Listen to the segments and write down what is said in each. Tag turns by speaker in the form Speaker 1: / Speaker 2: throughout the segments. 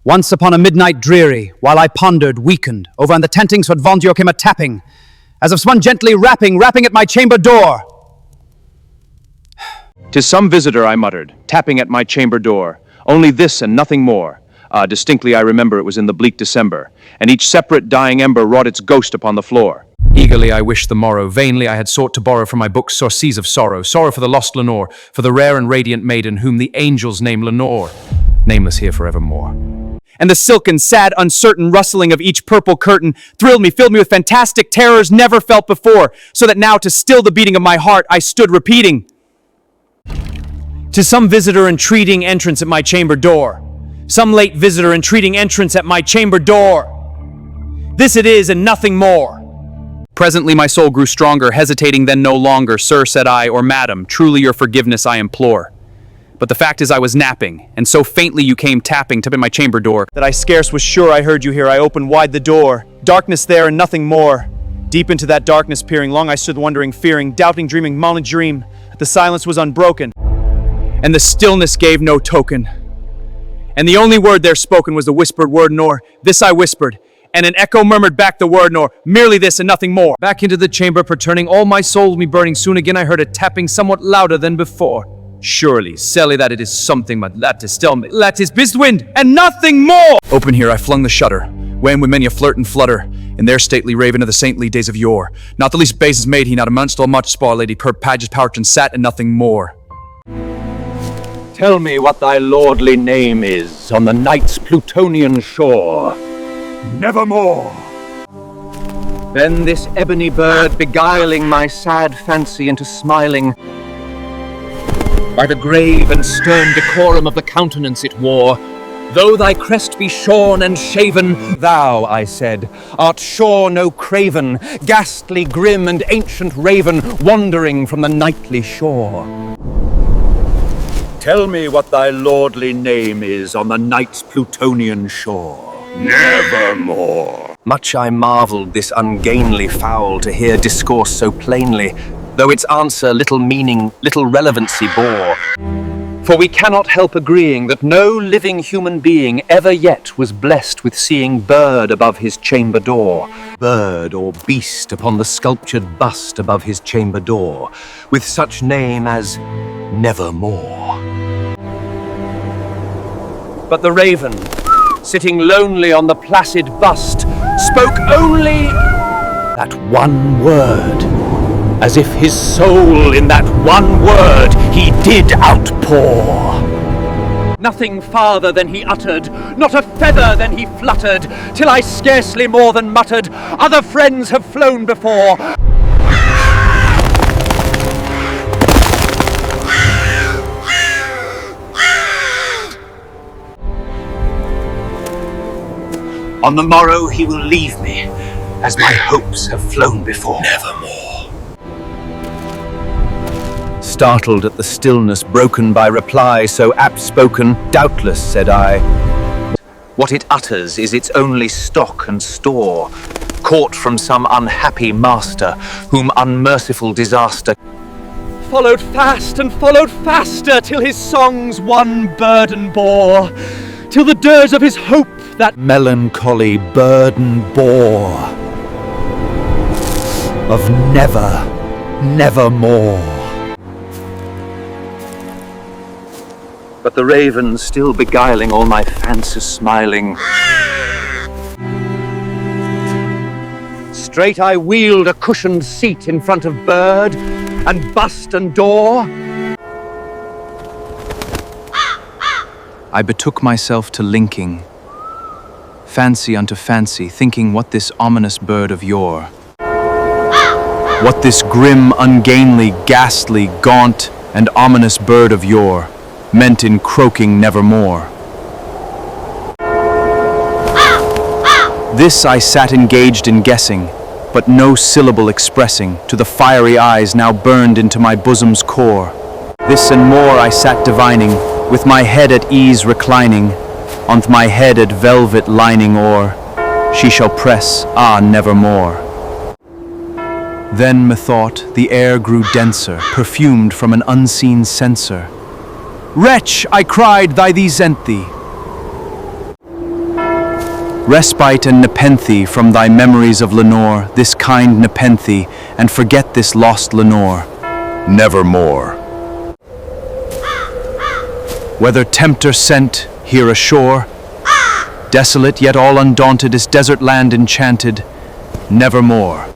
Speaker 1: Once upon a midnight dreary, while I pondered, weakened, over on the tentings what Vondio came a tapping, as of someone gently rapping at my chamber door.
Speaker 2: "'Tis some visitor," I muttered, tapping at my chamber door. Only this and nothing more. Distinctly I remember it was in the bleak December, and each separate dying ember wrought its ghost upon the floor.
Speaker 3: Eagerly I wished the morrow, vainly I had sought to borrow from my books sources of sorrow, sorrow for the lost Lenore, for the rare and radiant maiden whom the angels name Lenore, nameless here forevermore.
Speaker 1: And the silken, sad, uncertain rustling of each purple curtain thrilled me, filled me with fantastic terrors never felt before, so that now to still the beating of my heart I stood repeating, "'Tis some visitor entreating entrance at my chamber door. Some late visitor entreating entrance at my chamber door. This it is and nothing more."
Speaker 3: Presently my soul grew stronger, hesitating then no longer. "Sir," said I, "or madam, truly your forgiveness I implore. But the fact is I was napping, and so faintly you came tapping at my chamber door,
Speaker 1: that I scarce was sure I heard you here. I opened wide the door. Darkness there and nothing more. Deep into that darkness peering, long I stood wondering, fearing, doubting, dreaming, mon a dream. The silence was unbroken, and the stillness gave no token. And the only word there spoken was the whispered word, nor this I whispered, and an echo murmured back the word, nor merely this and nothing more. Back into the chamber perturning, all my soul me burning. Soon again I heard a tapping somewhat louder than before. Surely, Sally, that it is something, but that is still me. That is Biswind, and nothing more!
Speaker 3: Open here I flung the shutter, when with many a flirt and flutter, in their stately raven of the saintly days of yore. Not the least bases made he, not amongst all much spa lady, per page's pouch and sat, and nothing more.
Speaker 4: "Tell me what thy lordly name is on the night's Plutonian shore."
Speaker 5: "Nevermore."
Speaker 4: Then this ebony bird beguiling my sad fancy into smiling, by the grave and stern decorum of the countenance it wore, "Though thy crest be shorn and shaven, thou," I said, "art sure no craven, ghastly, grim, and ancient raven, wandering from the nightly shore."
Speaker 5: "Tell me what thy lordly name is on the night's Plutonian shore." "Nevermore."
Speaker 4: Much I marvelled this ungainly fowl to hear discourse so plainly, though its answer little meaning, little relevancy bore. For we cannot help agreeing that no living human being ever yet was blessed with seeing bird above his chamber door, bird or beast upon the sculptured bust above his chamber door, with such name as Nevermore. But the raven, sitting lonely on the placid bust, spoke only that one word, as if his soul in that one word he did outpour. Nothing farther than he uttered, not a feather than he fluttered, till I scarcely more than muttered, "Other friends have flown before."
Speaker 5: "On the morrow he will leave me, as my hopes have flown before." "Nevermore."
Speaker 4: Startled at the stillness broken by reply so apt spoken, "Doubtless," said I, "what it utters is its only stock and store, caught from some unhappy master, whom unmerciful disaster followed fast and followed faster, till his songs one burden bore, till the dirge of his hope that melancholy burden bore, of never, nevermore." But the raven, still beguiling all my fancy smiling, straight I wheeled a cushioned seat in front of bird and bust and door.
Speaker 3: I betook myself to linking, fancy unto fancy, thinking what this ominous bird of yore, what this grim, ungainly, ghastly, gaunt, and ominous bird of yore meant in croaking nevermore. This I sat engaged in guessing, but no syllable expressing, to the fiery eyes now burned into my bosom's core. This and more I sat divining, with my head at ease reclining, on't my head at velvet lining o'er, she shall press, ah, nevermore. Then, methought, the air grew denser, perfumed from an unseen censer. "Wretch," I cried, "thy thee sent thee." Respite and nepenthe from thy memories of Lenore, this kind nepenthe, and forget this lost Lenore.
Speaker 6: Nevermore.
Speaker 3: Whether tempter sent here ashore, desolate yet all undaunted, is desert land enchanted, nevermore.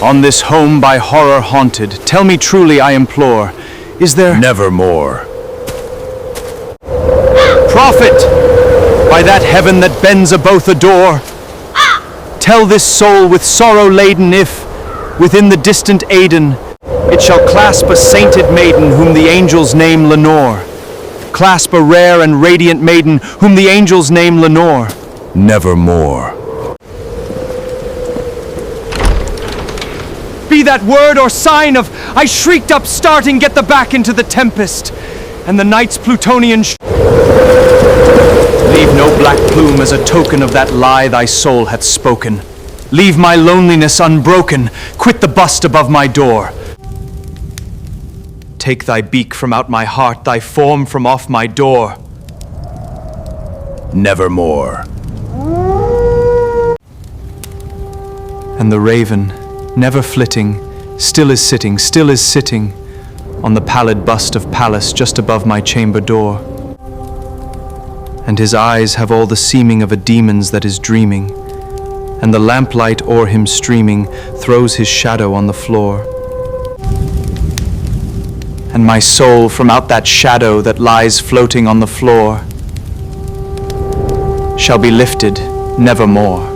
Speaker 3: On this home by horror haunted, tell me truly, I implore, is there
Speaker 6: Nevermore.
Speaker 3: prophet, by that heaven that bends above the door, tell this soul with sorrow laden if, within the distant Aidenn, it shall clasp a sainted maiden whom the angels name Lenore. Clasp a rare and radiant maiden whom the angels name Lenore.
Speaker 6: Nevermore.
Speaker 3: Be that word or sign of, I shrieked up starting, get the back into the tempest, and the night's Plutonian leave no black plume as a token of that lie thy soul hath spoken. Leave my loneliness unbroken, quit the bust above my door. Take thy beak from out my heart, thy form from off my door.
Speaker 6: Nevermore.
Speaker 3: And the raven, never flitting, still is sitting on the pallid bust of Pallas just above my chamber door. And his eyes have all the seeming of a demon's that is dreaming, and the lamplight o'er him streaming throws his shadow on the floor. And my soul from out that shadow that lies floating on the floor shall be lifted nevermore.